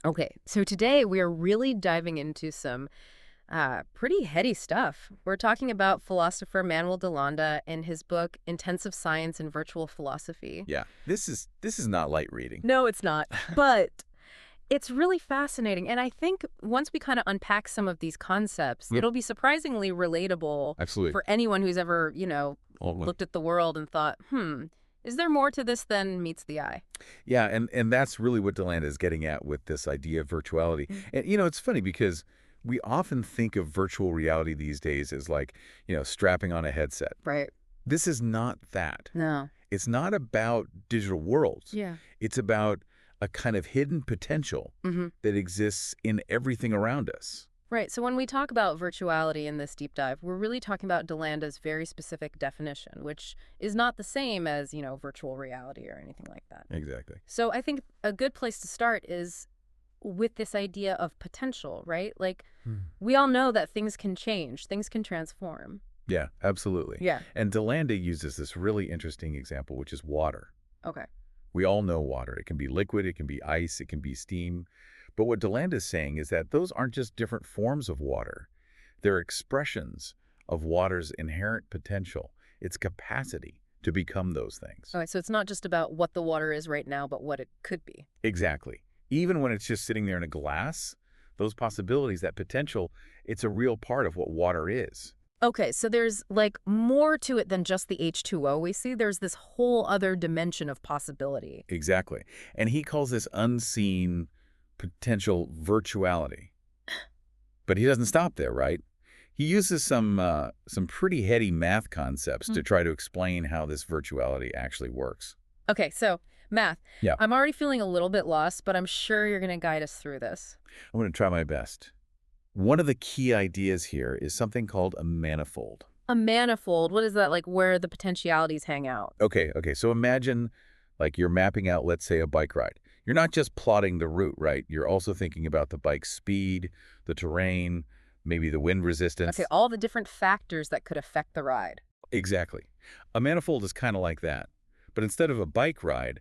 Okay, so today we are really diving into some pretty heady stuff. We're talking about philosopher Manuel DeLanda and his book Intensive Science and Virtual Philosophy. Yeah, this is not light reading. No, it's not. But it's really fascinating. And I think once we kind of unpack some of these concepts, Yep. it'll be surprisingly relatable Absolutely. for anyone who's ever, All one. looked at the world and thought, is there more to this than meets the eye? Yeah, and that's really what DeLanda is getting at with this idea of virtuality. Mm. And it's funny because we often think of virtual reality these days as like, strapping on a headset. Right. This is not that. No. It's not about digital worlds. Yeah. It's about a kind of hidden potential Mm-hmm. that exists in everything around us. Right. So when we talk about virtuality in this deep dive, we're really talking about DeLanda's very specific definition, which is not the same as, virtual reality or anything like that. Exactly. So I think a good place to start is with this idea of potential, right? Like, we all know that things can change, things can transform. Yeah, absolutely. Yeah. And DeLanda uses this really interesting example, which is water. Okay. We all know water. It can be liquid, it can be ice, it can be steam. But what DeLanda is saying is that those aren't just different forms of water. They're expressions of water's inherent potential, its capacity to become those things. All right. So it's not just about what the water is right now, but what it could be. Exactly. Even when it's just sitting there in a glass, those possibilities, that potential, it's a real part of what water is. Okay, so there's like more to it than just the H2O we see. There's this whole other dimension of possibility. Exactly. And he calls this unseen potential virtuality. But he doesn't stop there, right? He uses some pretty heady math concepts to try to explain how this virtuality actually works. Okay, so math. Yeah. I'm already feeling a little bit lost, but I'm sure you're going to guide us through this. I'm going to try my best. One of the key ideas here is something called a manifold. A manifold, what is that, like where the potentialities hang out? Okay, so imagine like you're mapping out, let's say, a bike ride. You're not just plotting the route, right? You're also thinking about the bike's speed, the terrain, maybe the wind resistance. Okay, all the different factors that could affect the ride. Exactly. A manifold is kind of like that. But instead of a bike ride,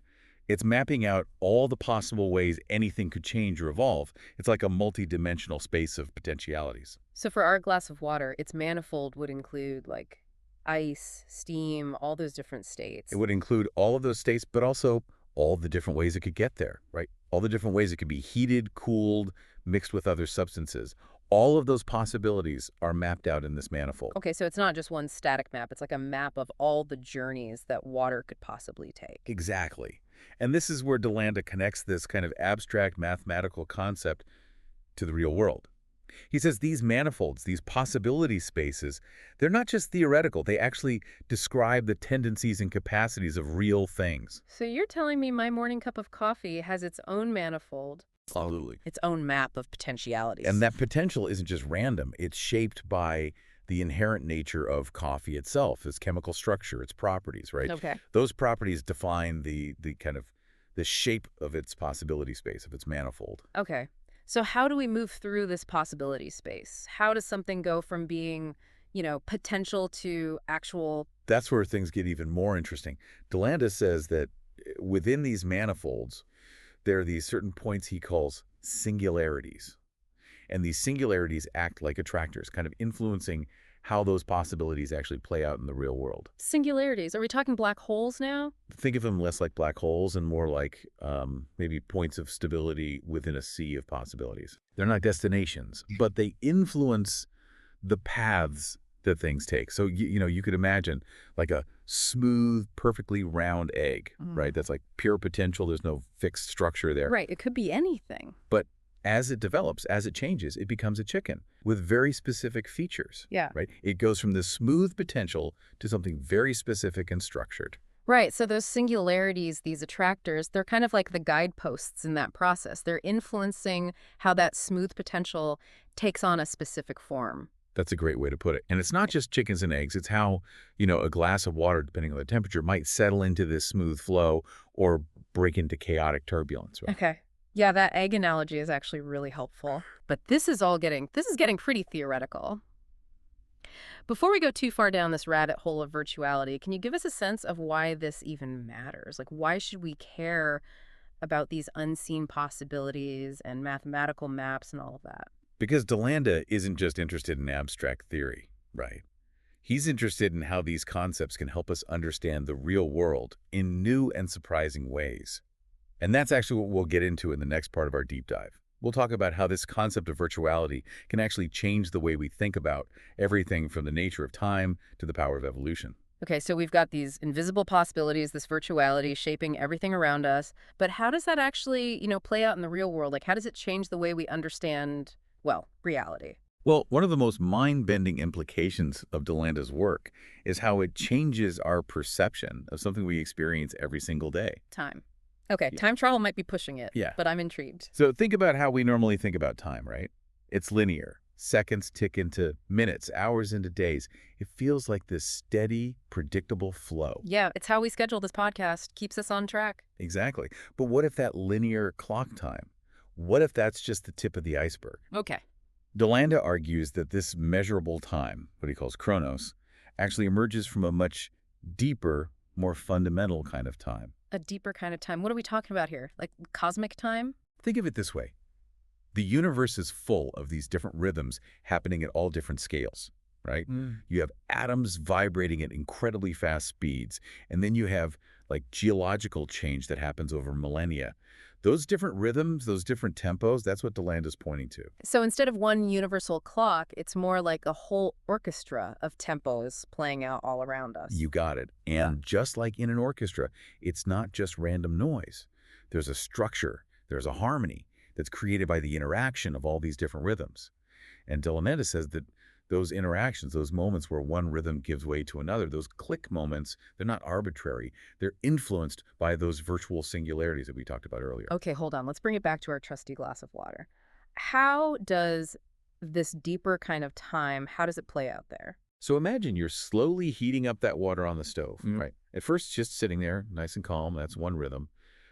it's mapping out all the possible ways anything could change or evolve. It's like a multi-dimensional space of potentialities. So for our glass of water, its manifold would include like ice, steam, all those different states. It would include all of those states, but also all the different ways it could get there, right? All the different ways it could be heated, cooled, mixed with other substances. All of those possibilities are mapped out in this manifold. Okay, so it's not just one static map. It's like a map of all the journeys that water could possibly take. Exactly. And this is where DeLanda connects this kind of abstract mathematical concept to the real world. He says these manifolds, these possibility spaces, they're not just theoretical. They actually describe the tendencies and capacities of real things. So you're telling me my morning cup of coffee has its own manifold, Absolutely. its own map of potentialities. And that potential isn't just random. It's shaped by the inherent nature of coffee itself, its chemical structure, its properties, right? Okay. Those properties define the kind of the shape of its possibility space, of its manifold. Okay. So how do we move through this possibility space? How does something go from being, potential to actual? That's where things get even more interesting. DeLanda says that within these manifolds, there are these certain points he calls singularities. And these singularities act like attractors, kind of influencing how those possibilities actually play out in the real world. Singularities. Are we talking black holes now? Think of them less like black holes and more like maybe points of stability within a sea of possibilities. They're not destinations, but they influence the paths that things take. So, you could imagine like a smooth, perfectly round egg, right? That's like pure potential. There's no fixed structure there. Right. It could be anything. But as it develops, as it changes, it becomes a chicken with very specific features. Yeah. Right? It goes from this smooth potential to something very specific and structured. Right. So those singularities, these attractors, they're kind of like the guideposts in that process. They're influencing how that smooth potential takes on a specific form. That's a great way to put it. And it's not just chickens and eggs. It's how, a glass of water, depending on the temperature, might settle into this smooth flow or break into chaotic turbulence. Right? Okay. Yeah, that egg analogy is actually really helpful. But this is getting pretty theoretical. Before we go too far down this rabbit hole of virtuality, can you give us a sense of why this even matters? Like, why should we care about these unseen possibilities and mathematical maps and all of that? Because DeLanda isn't just interested in abstract theory, right? He's interested in how these concepts can help us understand the real world in new and surprising ways. And that's actually what we'll get into in the next part of our deep dive. We'll talk about how this concept of virtuality can actually change the way we think about everything from the nature of time to the power of evolution. Okay, so we've got these invisible possibilities, this virtuality shaping everything around us. But how does that actually, play out in the real world? Like, how does it change the way we understand, well, reality? Well, one of the most mind-bending implications of DeLanda's work is how it changes our perception of something we experience every single day. Time. Okay, Yeah. time travel might be pushing it, Yeah. but I'm intrigued. So think about how we normally think about time, right? It's linear. Seconds tick into minutes, hours into days. It feels like this steady, predictable flow. Yeah, it's how we schedule this podcast, keeps us on track. Exactly. But what if that linear clock time? What if that's just the tip of the iceberg? Okay. DeLanda argues that this measurable time, what he calls chronos, actually emerges from a much deeper, more fundamental kind of time. A deeper kind of time. What are we talking about here? Like cosmic time? Think of it this way. The universe is full of these different rhythms happening at all different scales, right? You have atoms vibrating at incredibly fast speeds, and then you have like geological change that happens over millennia. Those different rhythms, those different tempos, that's what DeLanda's pointing to. So instead of one universal clock, it's more like a whole orchestra of tempos playing out all around us. You got it. And just like in an orchestra, it's not just random noise. There's a structure, there's a harmony that's created by the interaction of all these different rhythms. And DeLanda says that those interactions, those moments where one rhythm gives way to another, those click moments, they're not arbitrary. They're influenced by those virtual singularities that we talked about earlier. Okay, hold on. Let's bring it back to our trusty glass of water. How does this deeper kind of time, how does it play out there? So imagine you're slowly heating up that water on the stove, right? At first, it's just sitting there, nice and calm. That's one rhythm.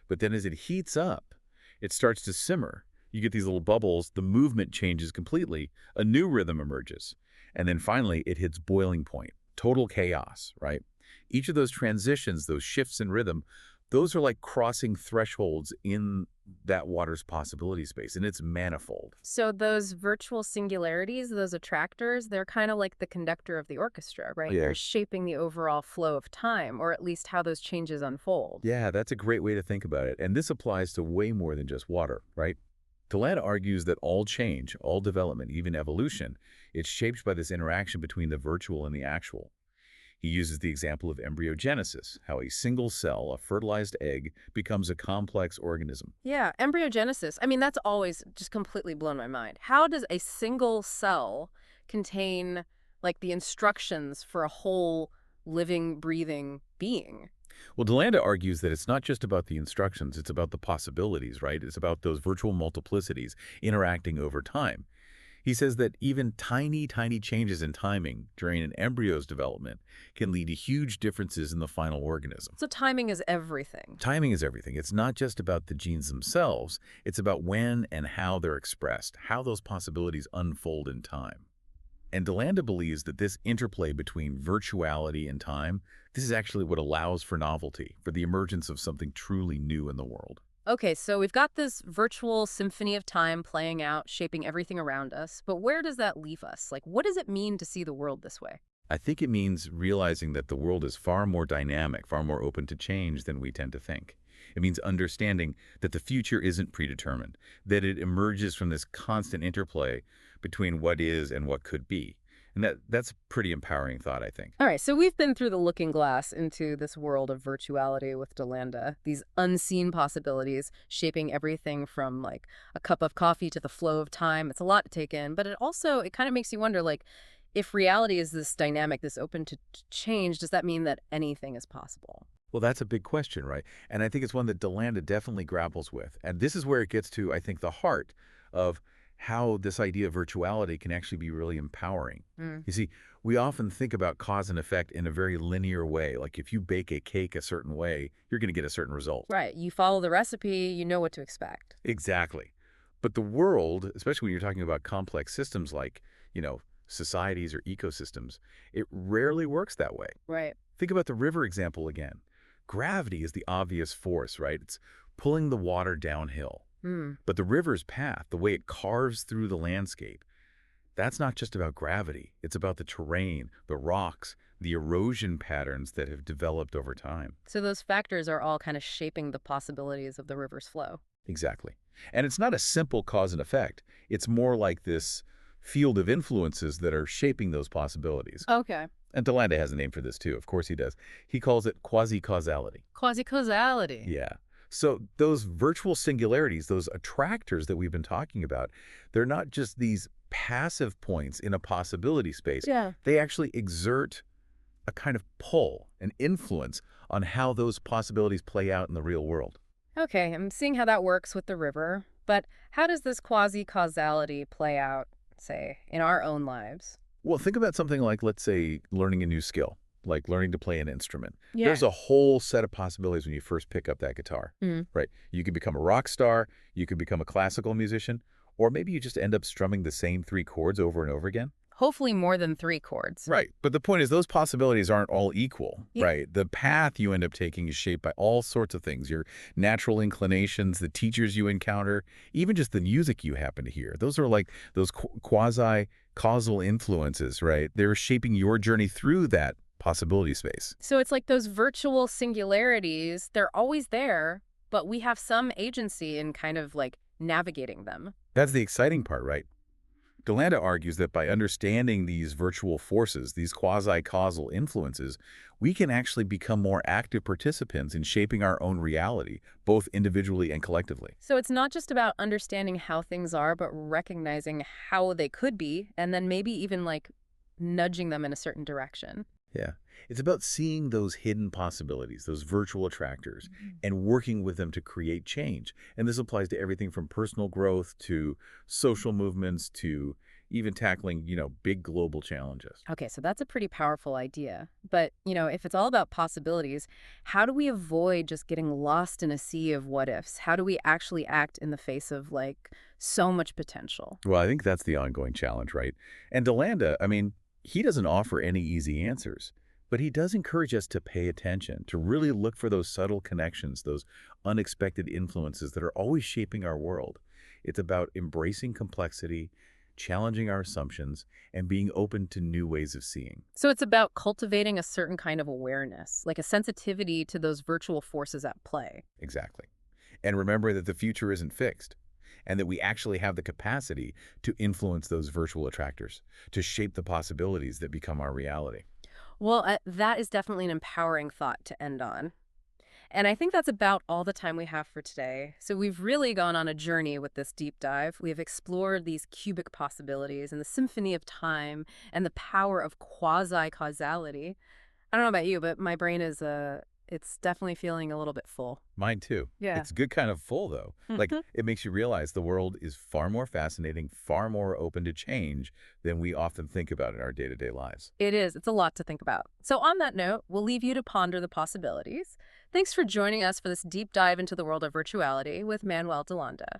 But then as it heats up, it starts to simmer. You get these little bubbles. The movement changes completely. A new rhythm emerges. And then finally, it hits boiling point. Total chaos, right? Each of those transitions, those shifts in rhythm, those are like crossing thresholds in that water's possibility space, and it's manifold. So those virtual singularities, those attractors, they're kind of like the conductor of the orchestra, right? Yeah. They're shaping the overall flow of time, or at least how those changes unfold. Yeah, that's a great way to think about it. And this applies to way more than just water, right? DeLanda argues that all change, all development, even evolution, it's shaped by this interaction between the virtual and the actual. He uses the example of embryogenesis, how a single cell, a fertilized egg, becomes a complex organism. Yeah, embryogenesis. I mean, that's always just completely blown my mind. How does a single cell contain, like, the instructions for a whole living, breathing being? Well, DeLanda argues that it's not just about the instructions, it's about the possibilities, right? It's about those virtual multiplicities interacting over time. He says that even tiny, tiny changes in timing during an embryo's development can lead to huge differences in the final organism. So timing is everything. Timing is everything. It's not just about the genes themselves. It's about when and how they're expressed, how those possibilities unfold in time. And DeLanda believes that this interplay between virtuality and time, this is actually what allows for novelty, for the emergence of something truly new in the world. Okay, so we've got this virtual symphony of time playing out, shaping everything around us. But where does that leave us? Like, what does it mean to see the world this way? I think it means realizing that the world is far more dynamic, far more open to change than we tend to think. It means understanding that the future isn't predetermined, that it emerges from this constant interplay between what is and what could be. And that's a pretty empowering thought, I think. All right, so we've been through the looking glass into this world of virtuality with DeLanda, these unseen possibilities shaping everything from like a cup of coffee to the flow of time. It's a lot to take in, but it kind of makes you wonder, like, if reality is this dynamic, this open to change, does that mean that anything is possible? Well, that's a big question, right? And I think it's one that DeLanda definitely grapples with. And this is where it gets to, I think, the heart of how this idea of virtuality can actually be really empowering. You see, we often think about cause and effect in a very linear way. Like if you bake a cake a certain way, you're going to get a certain result. Right. You follow the recipe, you know what to expect. Exactly. But the world, especially when you're talking about complex systems like, societies or ecosystems, it rarely works that way. Right. Think about the river example again. Gravity is the obvious force, right? It's pulling the water downhill. Hmm. But the river's path, the way it carves through the landscape, that's not just about gravity. It's about the terrain, the rocks, the erosion patterns that have developed over time. So those factors are all kind of shaping the possibilities of the river's flow. Exactly. And it's not a simple cause and effect. It's more like this field of influences that are shaping those possibilities. Okay. And DeLanda has a name for this too. Of course he does. He calls it quasi-causality. Quasi-causality. Yeah. So those virtual singularities, those attractors that we've been talking about, they're not just these passive points in a possibility space. Yeah. They actually exert a kind of pull, an influence on how those possibilities play out in the real world. Okay, I'm seeing how that works with the river, but how does this quasi-causality play out, say, in our own lives? Well, think about something like, let's say, learning a new skill, like learning to play an instrument. Yeah. There's a whole set of possibilities when you first pick up that guitar, Mm. right? You could become a rock star, you could become a classical musician, or maybe you just end up strumming the same three chords over and over again. Hopefully more than three chords. Right. But the point is those possibilities aren't all equal, Yeah. right? The path you end up taking is shaped by all sorts of things, your natural inclinations, the teachers you encounter, even just the music you happen to hear. Those are like those quasi-causal influences, right? They're shaping your journey through that possibility space. So it's like those virtual singularities, they're always there, but we have some agency in kind of like navigating them. That's the exciting part, right? DeLanda argues that by understanding these virtual forces, these quasi-causal influences, we can actually become more active participants in shaping our own reality, both individually and collectively. So it's not just about understanding how things are, but recognizing how they could be, and then maybe even like nudging them in a certain direction. Yeah. It's about seeing those hidden possibilities, those virtual attractors, and working with them to create change. And this applies to everything from personal growth to social movements to even tackling, big global challenges. Okay, so that's a pretty powerful idea. But, if it's all about possibilities, how do we avoid just getting lost in a sea of what ifs? How do we actually act in the face of like so much potential? Well, I think that's the ongoing challenge, right? And DeLanda, he doesn't offer any easy answers, but he does encourage us to pay attention, to really look for those subtle connections, those unexpected influences that are always shaping our world. It's about embracing complexity, challenging our assumptions, and being open to new ways of seeing. So it's about cultivating a certain kind of awareness, like a sensitivity to those virtual forces at play. Exactly. And remember that the future isn't fixed, and that we actually have the capacity to influence those virtual attractors, to shape the possibilities that become our reality. Well, that is definitely an empowering thought to end on. And I think that's about all the time we have for today. So we've really gone on a journey with this deep dive. We have explored these cubic possibilities and the symphony of time and the power of quasi-causality. I don't know about you, but my brain is it's definitely feeling a little bit full. Mine too. Yeah. It's good kind of full, though. Like, it makes you realize the world is far more fascinating, far more open to change than we often think about in our day-to-day lives. It is. It's a lot to think about. So on that note, we'll leave you to ponder the possibilities. Thanks for joining us for this deep dive into the world of virtuality with Manuel DeLanda.